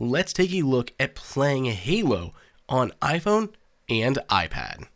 let's take a look at playing Halo on iPhone and iPad.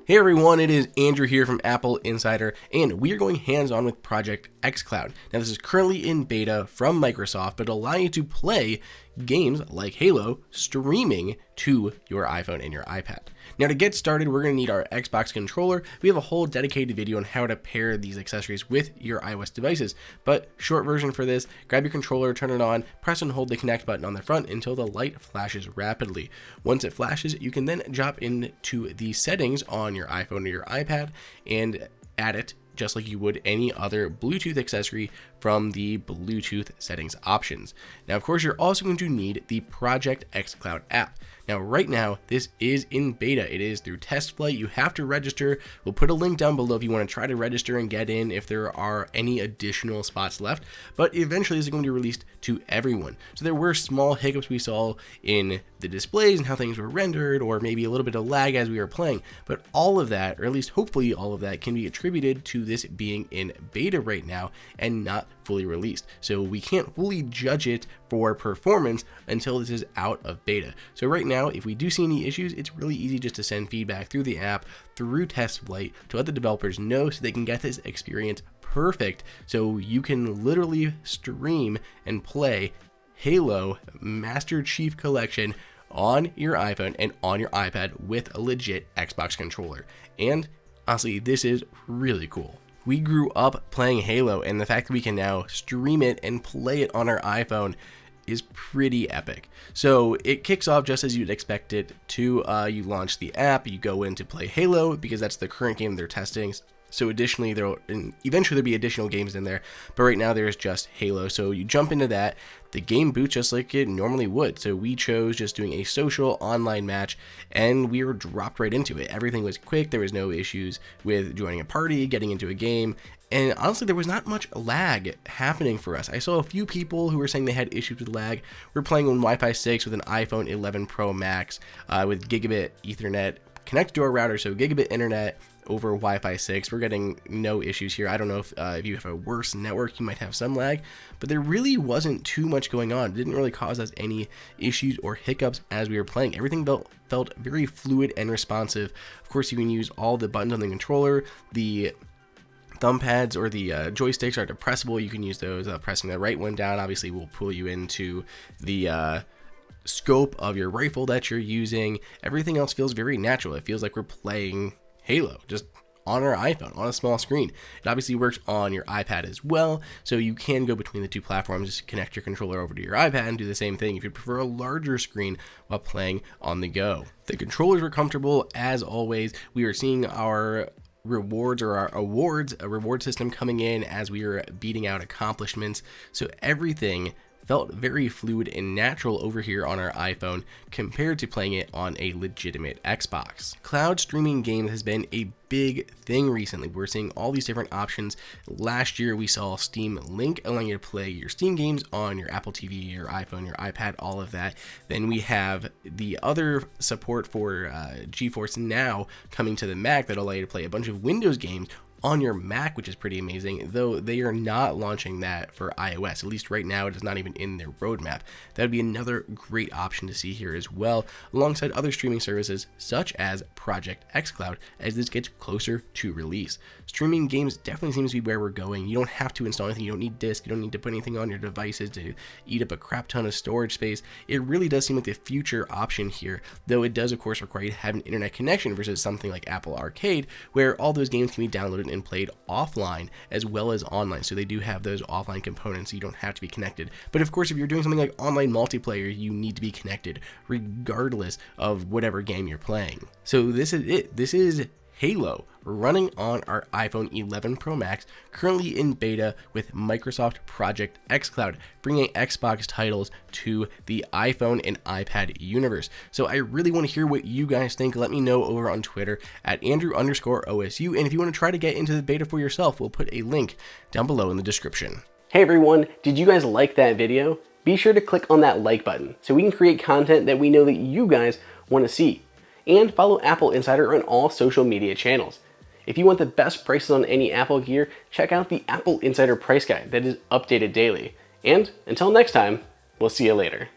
Hey everyone, it is Andrew here from AppleInsider, and we are going hands-on with Project xCloud. Now this is currently in beta from Microsoft, but it'll allow you to play games like Halo streaming to your iPhone and your iPad. Now to get started, we're going to need our Xbox controller. We have a whole dedicated video on how to pair these accessories with your iOS devices, but short version for this, grab your controller, turn it on, press and hold the connect button on the front until the light flashes rapidly. Once it flashes, you can then drop into the settings on your iPhone or your iPad and add it just like you would any other Bluetooth accessory from the Bluetooth settings options. Now, of course, you're also going to need the Project xCloud app. Now, right now, this is in beta. It is through test flight. You have to register. We'll put a link down below if you want to try to register and get in if there are any additional spots left. But eventually, this is going to be released to everyone. So there were small hiccups we saw in the displays and how things were rendered, or maybe a little bit of lag as we were playing. But all of that, or at least hopefully all of that, can be attributed to this being in beta right now and not fully released. So we can't fully judge it for performance until this is out of beta. So right now, if we do see any issues, it's really easy just to send feedback through the app, through test flight, to let the developers know so they can get this experience perfect, so you can literally stream and play Halo Master Chief Collection on your iPhone and on your iPad with a legit Xbox controller. And honestly, this is really cool. We grew up playing Halo, and the fact that we can now stream it and play it on our iPhone is pretty epic. So it kicks off just as you'd expect it to. You launch the app, you go in to play Halo because that's the current game they're testing. So additionally, eventually there'll be additional games in there, but right now there's just Halo. So you jump into that, the game boots just like it normally would. So we chose just doing a social online match, and we were dropped right into it. Everything was quick. There was no issues with joining a party, getting into a game, and honestly, there was not much lag happening for us. I saw a few people who were saying they had issues with lag. We're playing on Wi-Fi 6 with an iPhone 11 Pro Max with gigabit Ethernet connected to our router, so gigabit internet over Wi-Fi 6. We're getting no issues here. I don't know if you have a worse network, you might have some lag, but there really wasn't too much going on. It didn't really cause us any issues or hiccups as we were playing. Everything felt very fluid and responsive. Of course, you can use all the buttons on the controller. The thumb pads or the joysticks are depressible. You can use those. Pressing the right one down obviously will pull you into the scope of your rifle that you're using. Everything else feels very natural. It feels like we're playing Halo just on our iPhone on a small screen. It obviously works on your iPad as well, so you can go between the two platforms. Just connect your controller over to your iPad and do the same thing if you prefer a larger screen while playing on the go. The controllers were comfortable as always. We are seeing our rewards or our awards, a reward system coming in as we were beating out accomplishments. So everything felt very fluid and natural over here on our iPhone compared to playing it on a legitimate Xbox. Cloud streaming games has been a big thing recently. We're seeing all these different options. Last year we saw Steam Link allowing you to play your Steam games on your Apple TV, your iPhone, your iPad, all of that. Then we have the other support for GeForce Now coming to the Mac that allow you to play a bunch of Windows games on your Mac, which is pretty amazing, though they are not launching that for iOS. At least right now, it is not even in their roadmap. That would be another great option to see here as well, alongside other streaming services such as Project xCloud as this gets closer to release. Streaming games definitely seems to be where we're going. You don't have to install anything. You don't need disk. You don't need to put anything on your devices to eat up a crap ton of storage space. It really does seem like the future option here, though it does, of course, require you to have an internet connection versus something like Apple Arcade, where all those games can be downloaded and played offline as well as online. So they do have those offline components, so you don't have to be connected. But of course, if you're doing something like online multiplayer, you need to be connected regardless of whatever game you're playing. So this is it. This is Halo running on our iPhone 11 Pro Max, currently in beta with Microsoft Project xCloud, bringing Xbox titles to the iPhone and iPad universe. So I really want to hear what you guys think. Let me know over on Twitter at Andrew_OSU. And if you want to try to get into the beta for yourself, we'll put a link down below in the description. Hey everyone, did you guys like that video? Be sure to click on that like button so we can create content that we know that you guys want to see. And follow AppleInsider on all social media channels. If you want the best prices on any Apple gear, check out the AppleInsider price guide that is updated daily. And until next time, we'll see you later.